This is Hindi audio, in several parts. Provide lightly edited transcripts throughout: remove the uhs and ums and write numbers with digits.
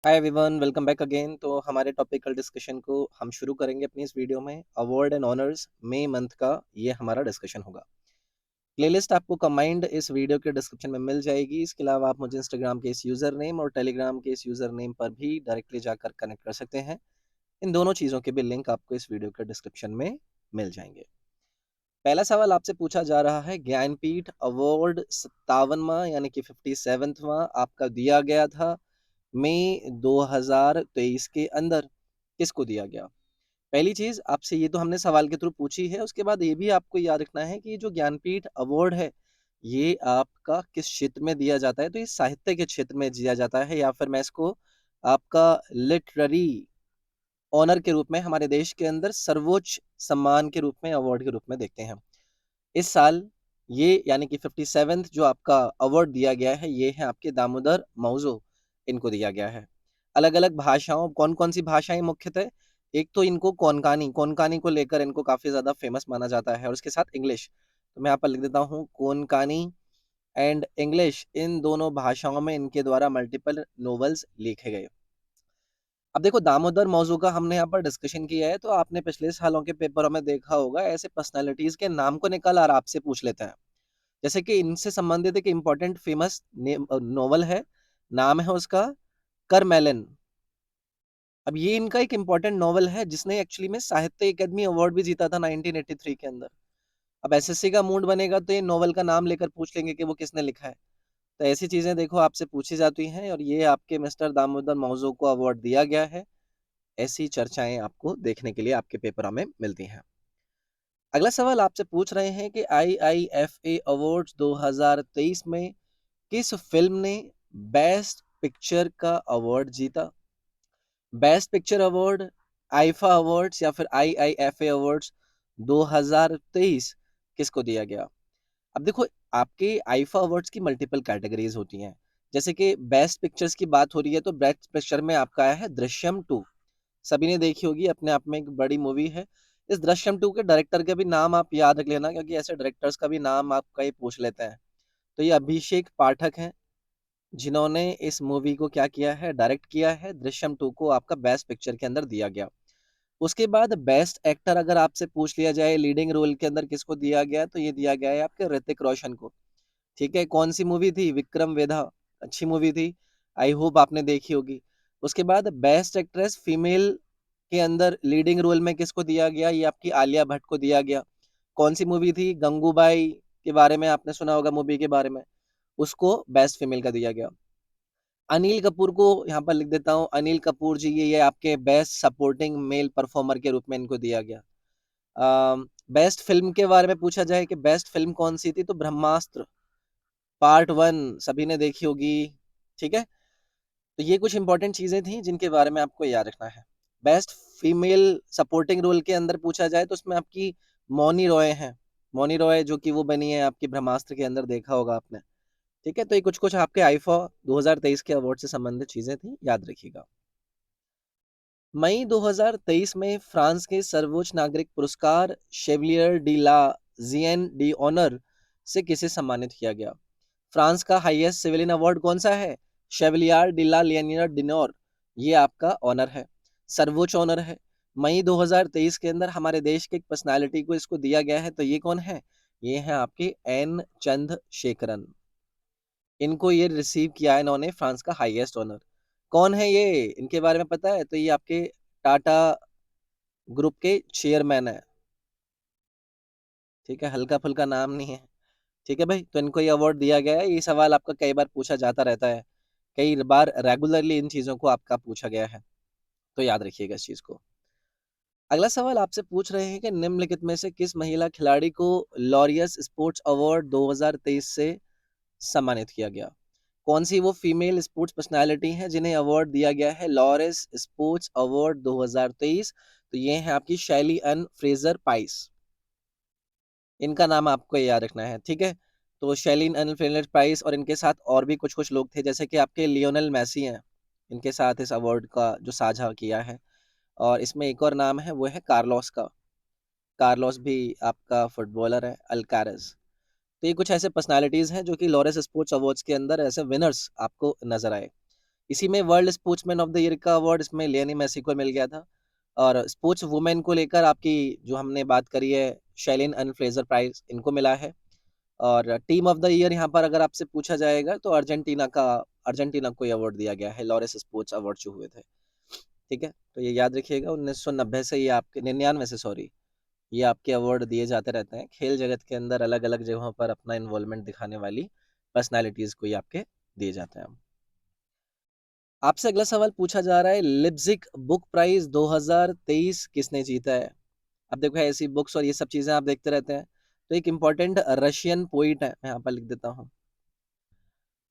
Hi everyone, welcome back again. तो हमारे टॉपिकल डिस्कशन को हम शुरू करेंगे अपनी इस वीडियो में। अवार्ड एंड ऑनर्स मई मंथ का ये हमारा डिस्कशन होगा। प्लेलिस्ट आपको कंबाइंड इस वीडियो के डिस्क्रिप्शन में मिल जाएगी। इसके अलावा आप मुझे इंस्टाग्राम के इस यूज़र नेम और टेलीग्राम के इस यूज़र नेम पर भी डायरेक्टली जाकर कनेक्ट कर सकते हैं। इन दोनों चीज़ों के भी लिंक आपको इस वीडियो के डिस्क्रिप्शन में मिल जाएंगे। पहला सवाल आपसे पूछा जा रहा है, ज्ञानपीठ अवार्ड 57वां यानी कि 57वां आपका दिया गया था मई 2023 के अंदर, किसको दिया गया? पहली चीज आपसे ये तो हमने सवाल के थ्रू पूछी है। उसके बाद ये भी आपको याद रखना है कि ये जो ज्ञानपीठ अवार्ड है, ये आपका किस क्षेत्र में दिया जाता है। तो ये साहित्य के क्षेत्र में दिया जाता है, या फिर मैं इसको आपका लिटरेरी ऑनर के रूप में हमारे देश के अंदर सर्वोच्च सम्मान के रूप में, अवार्ड के रूप में देखते हैं। इस साल ये यानी कि 57th जो आपका अवार्ड दिया गया है, ये है आपके दामोदर मौजो, इनको दिया गया है। अलग अलग भाषाओं, कौन कौन सी भाषाएं मुख्यतः? एक तो इनको कोनकानी कोनकानी को लेकर इनको काफी ज्यादा फेमस माना जाता है, और उसके साथ इंग्लिश। तो मैं यहाँ पर लिख देता हूँ कोनकानी एंड इंग्लिश, इन दोनों भाषाओं में इनके द्वारा मल्टीपल नोवेल्स लिखे गए। अब देखो, दामोदर मौजू का हमने यहाँ पर डिस्कशन किया है, तो आपने पिछले सालों के पेपरों में देखा होगा, ऐसे पर्सनालिटीज के नाम को निकाल और आपसे पूछ लेते हैं। जैसे कि इनसे संबंधित एक इम्पोर्टेंट फेमस नोवेल है, नाम है उसका करमेलन। अब ये इनका एक इम्पोर्टेंट नोवेल है जिसने एक्चुअली में साहित्य अकेदमी अवार्ड भी जीता था 1983 के अंदर। अब एसएससी का मूड बनेगा तो ये नोवेल का नाम लेकर पूछ लेंगे कि वो किसने लिखा है। तो ऐसी चीजें देखो आपसे पूछी जाती हैं, और ये आपके मिस्टर दामोदर मौजू को अवार्ड दिया गया है। ऐसी चर्चाएं आपको देखने के लिए आपके पेपरों में मिलती हैं। अगला सवाल आपसे पूछ रहे हैं कि आईआईएफए अवार्ड्स 2023 में किस फिल्म ने बेस्ट पिक्चर का अवार्ड जीता? Best picture award, IIFA awards या फिर आईआईएफए अवार्ड्स 2023 किसको दिया गया? अब देखो, आपके आईफा अवार्ड्स की मल्टीपल कैटेगरीज होती हैं। जैसे कि बेस्ट पिक्चर्स की बात हो रही है, तो बेस्ट पिक्चर में आपका आया है दृश्यम 2। सभी ने देखी होगी, अपने आप में एक बड़ी मूवी है। इस दृश्यम 2 के डायरेक्टर का भी नाम आप याद रख लेना, क्योंकि ऐसे डायरेक्टर्स का भी नाम आपका ये पूछ लेते हैं। तो ये अभिषेक पाठक हैं, जिन्होंने इस मूवी को क्या किया है, डायरेक्ट किया है। दृश्यम 2 को आपका बेस्ट पिक्चर के अंदर दिया गया। उसके बाद बेस्ट एक्टर अगर आपसे पूछ लिया जाए लीडिंग रोल के अंदर किसको दिया गया, तो ये दिया गया है आपके ऋतिक रोशन को। ठीक है, कौन सी मूवी थी? विक्रम वेधा। अच्छी मूवी थी, आई होप आपने देखी होगी। उसके बाद बेस्ट एक्ट्रेस फीमेल के अंदर लीडिंग रोल में किसको दिया गया? ये आपकी आलिया भट्ट को दिया गया। कौन सी मूवी थी? गंगूबाई के बारे में आपने सुना होगा, मूवी के बारे में। उसको बेस्ट फीमेल का दिया गया। अनिल कपूर को यहाँ पर लिख देता हूँ, अनिल कपूर जी, ये आपके बेस्ट सपोर्टिंग मेल परफॉर्मर के रूप में इनको दिया गया। बेस्ट फिल्म के बारे में पूछा जाए कि बेस्ट फिल्म कौन सी थी, तो ब्रह्मास्त्र पार्ट 1 सभी ने देखी होगी। ठीक है, तो ये कुछ इंपॉर्टेंट चीजें थी जिनके बारे में आपको याद रखना है। बेस्ट फीमेल सपोर्टिंग रोल के अंदर पूछा जाए तो उसमें आपकी मौनी रॉय है। मौनी रॉय जो कि वो बनी है आपकी ब्रह्मास्त्र के अंदर, देखा होगा आपने। ठीक है, तो ये कुछ कुछ आपके आईफा 2023 के अवार्ड से संबंधित चीजें थी, याद रखिएगा। मई 2023 में फ्रांस के सर्वोच्च नागरिक पुरस्कार शेवलियर डी ला जियन डी ऑनर से किसे सम्मानित किया गया? फ्रांस का हाईएस्ट सिविलियन अवार्ड कौन सा है? शेवलियर डी ला लियनियर डिनोर, ये आपका ऑनर है, सर्वोच्च ऑनर है। मई 2023 के अंदर हमारे देश के एक पर्सनालिटी को इसको दिया गया है, तो ये कौन है? ये है आपके एन चंद्रशेखरन। इनको ये रिसीव किया है इन्होंने, फ्रांस का हाईएस्ट ऑनर। कौन है ये, इनके बारे में पता है? तो ये आपके टाटा ग्रुप के चेयरमैन है। ठीक है, हल्का फुल्का नाम नहीं है। ठीक है भाई, तो इनको ये अवार्ड दिया गया है। ये सवाल आपका कई बार पूछा जाता रहता है, कई बार रेगुलरली इन चीजों को आपका पूछा गया है, तो याद रखिएगा इस चीज को। अगला सवाल आपसे पूछ रहे हैं कि निम्नलिखित में से किस महिला खिलाड़ी को लॉरियस स्पोर्ट्स अवार्ड 2023 से सम्मानित किया गया? कौन सी वो फीमेल स्पोर्ट्स पर्सनालिटी है जिन्हें अवार्ड दिया गया है लॉरेंस स्पोर्ट्स अवार्ड 2023? तो ये है आपकी शैली एन फ्रेजर पाइस। इनका नाम आपको याद रखना है। ठीक है, तो शैली एन फ्रेजर पाइस, और इनके साथ और भी कुछ कुछ लोग थे, जैसे कि आपके लियोनेल मैसी हैं, इनके साथ इस अवार्ड का जो साझा किया है। और इसमें एक और नाम है, वो है कार्लोस का। कार्लोस भी आपका फुटबॉलर है, अल्कारेज। तो ये कुछ ऐसे पर्सनालिटीज हैं जो कि लॉरेंस स्पोर्ट्स अवार्ड्स के अंदर ऐसे विनर्स आपको नजर आए। इसी में world sportsman of the year का अवार्ड इसमें लियोनेल मेसी को मिल गया था। और स्पोर्ट्स वुमेन को लेकर आपकी जो हमने बात करी है, शेलिन एंड फ्रेजर प्राइज इनको मिला है। और टीम ऑफ द ईयर यहाँ पर अगर आपसे पूछा जाएगा तो अर्जेंटीना को ये अवार्ड दिया गया है, लॉरेस स्पोर्ट्स अवार्ड जो हुए थे। ठीक है, तो ये याद रखिएगा, 1990 से ये आपके 99 से, सॉरी, ये आपके अवार्ड दिए जाते रहते हैं। खेल जगत के अंदर अलग अलग जगहों पर अपना इन्वॉल्वमेंट दिखाने वाली पर्सनालिटीज को ये आपके दिए जाते हैं। आपसे अगला सवाल पूछा जा रहा है, लिप्जिग बुक प्राइज 2023 किसने जीता है? अब देखो ऐसी बुक्स और ये सब चीजें आप देखते रहते हैं, तो एक इम्पोर्टेंट रशियन पोइट है, मैं यहाँ पर लिख देता हूँ।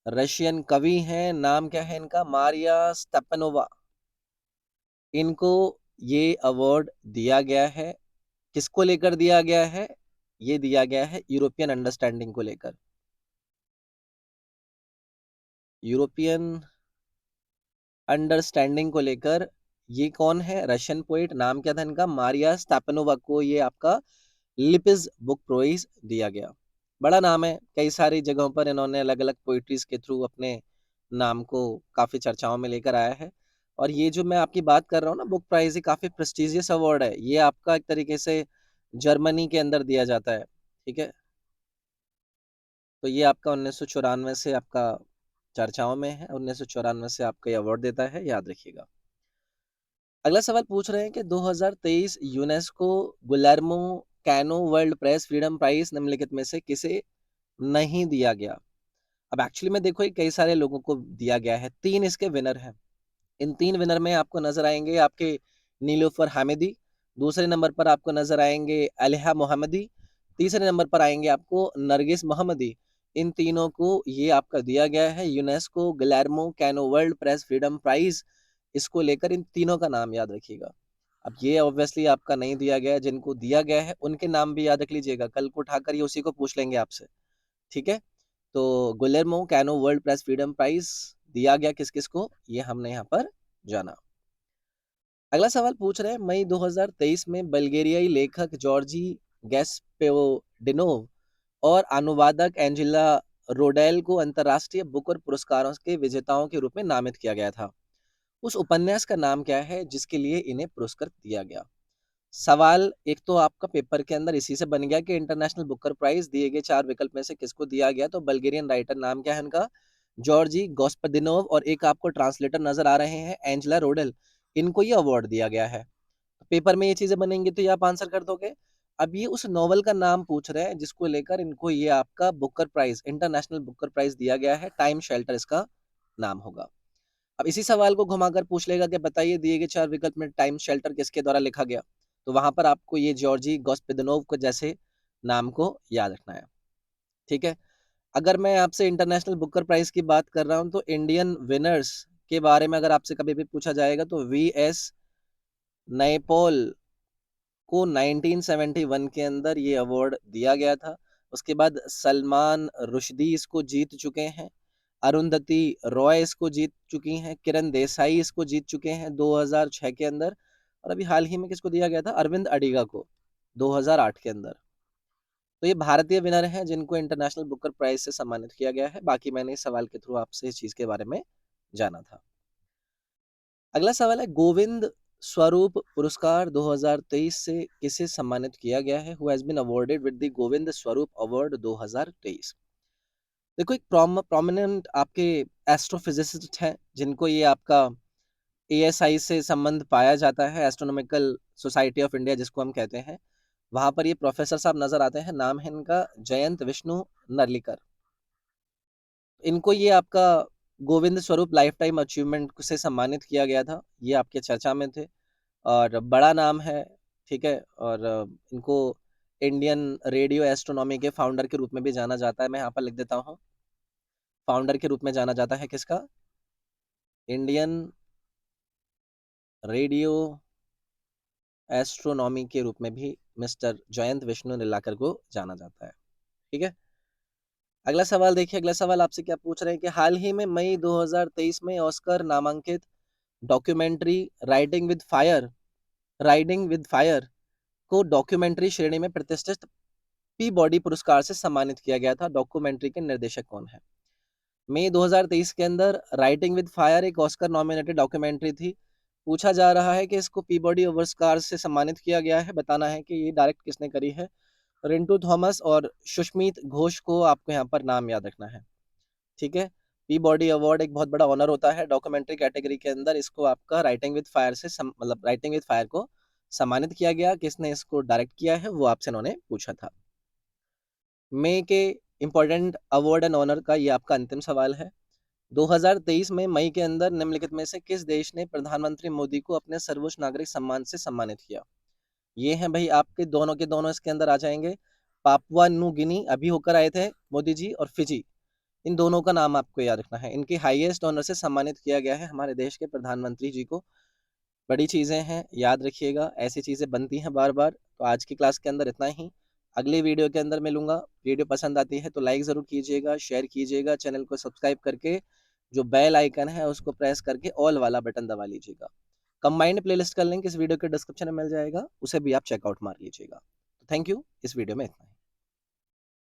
रशियन कवि हैं, नाम क्या है इनका? मारिया स्टेपनोवा। इनको ये अवार्ड दिया गया है, किसको लेकर दिया गया है? ये दिया गया है यूरोपियन अंडरस्टैंडिंग को लेकर। यूरोपियन अंडरस्टैंडिंग को लेकर ये कौन है? रशियन पोइट, नाम क्या था इनका? मारिया स्टेपनोवा को ये आपका लिपिज बुक प्राइज दिया गया। बड़ा नाम है, कई सारी जगहों पर इन्होंने अलग अलग पोइट्रीज के थ्रू अपने नाम को काफी चर्चाओं में लेकर आया है। और ये जो मैं आपकी बात कर रहा हूँ ना, बुक प्राइज, ये काफी प्रेस्टिजियस अवार्ड है। ये आपका एक तरीके से जर्मनी के अंदर दिया जाता है। ठीक है, तो ये आपका 1994 से आपका चर्चाओं में है, 1994 से आपका ये अवार्ड देता है, याद रखिएगा। अगला सवाल पूछ रहे हैं कि 2023 UNESCO Guillermo Cano World Press Freedom Prize निम्नलिखित में से किसे नहीं दिया गया? अब एक्चुअली में देखो, ये कई सारे लोगों को दिया गया है, 3 इसके विनर हैं। इन 3 विनर में आपको नजर आएंगे आपके नीलोफर हामिदी, दूसरे नंबर पर आपको नजर आएंगे अलिहा मोहम्मदी, तीसरे नंबर पर आएंगे आपको नरगिस मोहम्मदी। इन तीनों को ये आपका दिया गया है UNESCO Guillermo Cano World Press Freedom Prize. इसको लेकर इन तीनों का नाम याद रखिएगा। अब ये ऑब्वियसली आपका नहीं दिया गया है, जिनको दिया गया है उनके नाम भी याद रख लीजिएगा, कल को उठाकर ये उसी को पूछ लेंगे आपसे। ठीक है, तो Guillermo Cano World Press Freedom Prize दिया गया किस किस को, ये हमने यहाँ पर जाना। अगला सवाल पूछ रहे हैं, मई 2023 में बल्गेरियाई लेखक जॉर्जी गैस्पेडिनोव और अनुवादक एंजेला रोडेल को अंतर्राष्ट्रीय बुकर पुरस्कारों के विजेताओं के रूप में नामित किया गया था। उस उपन्यास का नाम क्या है जिसके लिए इन्हें पुरस्कृत दिया गया? सवाल एक तो आपका पेपर के अंदर इसी से बन गया कि इंटरनेशनल बुकर प्राइज दिए गए 4 विकल्प में से किसको दिया गया, तो बल्गेरियन राइटर, नाम क्या है इनका? जॉर्जी गोस्पदिनोव, और एक आपको ट्रांसलेटर नजर आ रहे हैं एंजेला रोडेल, इनको ये अवार्ड दिया गया है। पेपर में ये चीजें बनेंगी तो ये आप आंसर कर दोगे। अब ये उस नॉवल का नाम पूछ रहे हैं जिसको लेकर इनको ये आपका Booker prize, international Booker prize दिया गया है, टाइम शेल्टर इसका नाम होगा। अब इसी सवाल को घुमाकर पूछ लेगा कि बताइए दिए गए 4 विकल्प में टाइम शेल्टर किसके द्वारा लिखा गया, तो वहां पर आपको ये जॉर्जी गोस्पिदनोव को जैसे नाम को याद रखना है। ठीक है, अगर मैं आपसे इंटरनेशनल बुकर प्राइज की बात कर रहा हूं तो इंडियन विनर्स के बारे में अगर आपसे कभी भी पूछा जाएगा तो वी.एस. नैपॉल को 1971 के अंदर ये अवार्ड दिया गया था। उसके बाद सलमान रुश्दी इसको जीत चुके हैं, अरुंधति रॉय इसको जीत चुकी हैं, किरण देसाई इसको जीत चुके हैं 2006 के अंदर, और अभी हाल ही में किसको दिया गया था? अरविंद अडिगा को 2008 के अंदर। तो ये भारतीय विनर हैं जिनको इंटरनेशनल बुकर प्राइज से सम्मानित किया गया है। बाकी मैंने इस सवाल के थ्रू आपसे इस चीज के बारे में जाना था। अगला सवाल है, गोविंद स्वरूप पुरस्कार 2023 से किसे सम्मानित किया गया है? Who has been awarded with the Govind Swarup award 2023? देखो, एक प्रोमिनेंट आपके एस्ट्रोफिजिसिस्ट हैं जिनको ये आपका एएसआई से संबंध पाया जाता है, एस्ट्रोनॉमिकल सोसाइटी ऑफ इंडिया जिसको हम कहते हैं। वहां पर ये प्रोफेसर साहब नजर आते हैं, नाम है इनका जयंत विष्णु नर्लिकर। इनको ये आपका Govind Swarup life time achievement से सम्मानित किया गया था, ये आपके चर्चा में थे और बड़ा नाम है। ठीक है, और इनको इंडियन रेडियो एस्ट्रोनॉमी के फाउंडर के रूप में भी जाना जाता है। मैं यहाँ पर लिख देता हूँ, फाउंडर के रूप में जाना जाता है किसका? इंडियन रेडियो एस्ट्रोनॉमी के रूप में भी मिस्टर जयंत विष्णु निलाकर को जाना जाता है। ठीक है, अगला सवाल देखिए। अगला सवाल आपसे क्या पूछ रहे हैं कि हाल ही में मई 2023 में ऑस्कर नामांकित डॉक्यूमेंट्री राइडिंग विद फायर को डॉक्यूमेंट्री श्रेणी में प्रतिष्ठित पी बॉडी पुरस्कार से सम्मानित किया गया था। डॉक्यूमेंट्री के निर्देशक कौन है? मई 2023 के अंदर राइटिंग विद फायर एक ऑस्कर नॉमिनेटेड डॉक्यूमेंट्री थी। पूछा जा रहा है कि इसको पीबॉडी पुरस्कार से सम्मानित किया गया है। बताना है कि ये डायरेक्ट किसने करी है। रिंटू थॉमस और सुष्मित घोष को आपको यहाँ पर नाम याद रखना है। ठीक है। पीबॉडी अवार्ड एक बहुत बड़ा ऑनर होता है डॉक्यूमेंट्री कैटेगरी के अंदर। इसको आपका राइटिंग विद फायर से मतलब राइटिंग विद फायर को सम्मानित किया गया। किसने इसको डायरेक्ट किया है वो आपसे इन्होंने पूछा था। मई के इंपॉर्टेंट अवार्ड एंड ऑनर का ये आपका अंतिम सवाल है। 2023 में मई के अंदर निम्नलिखित में से किस देश ने प्रधानमंत्री मोदी को अपने सर्वोच्च नागरिक सम्मान से सम्मानित किया। ये हैं भाई आपके दोनों के दोनों इसके अंदर आ जाएंगे। पापुआ न्यू गिनी अभी होकर आए थे मोदी जी, और फिजी। इन दोनों का नाम आपको याद रखना है। इनकी हाईएस्ट ऑनर से सम्मानित किया गया है हमारे देश के प्रधानमंत्री जी को। बड़ी चीज़ें हैं, याद रखिएगा, ऐसी चीज़ें बनती हैं बार बार। तो आज की क्लास के अंदर इतना ही। अगली वीडियो के अंदर मिलूंगा। वीडियो पसंद आती है तो लाइक ज़रूर कीजिएगा, शेयर कीजिएगा, चैनल को सब्सक्राइब करके जो बेल आइकन है उसको प्रेस करके ऑल वाला बटन दबा लीजिएगा। कंबाइंड प्लेलिस्ट का लिंक इस वीडियो के डिस्क्रिप्शन में मिल जाएगा, उसे भी आप चेकआउट मार लीजिएगा। Thank you. इस वीडियो में इतना ही।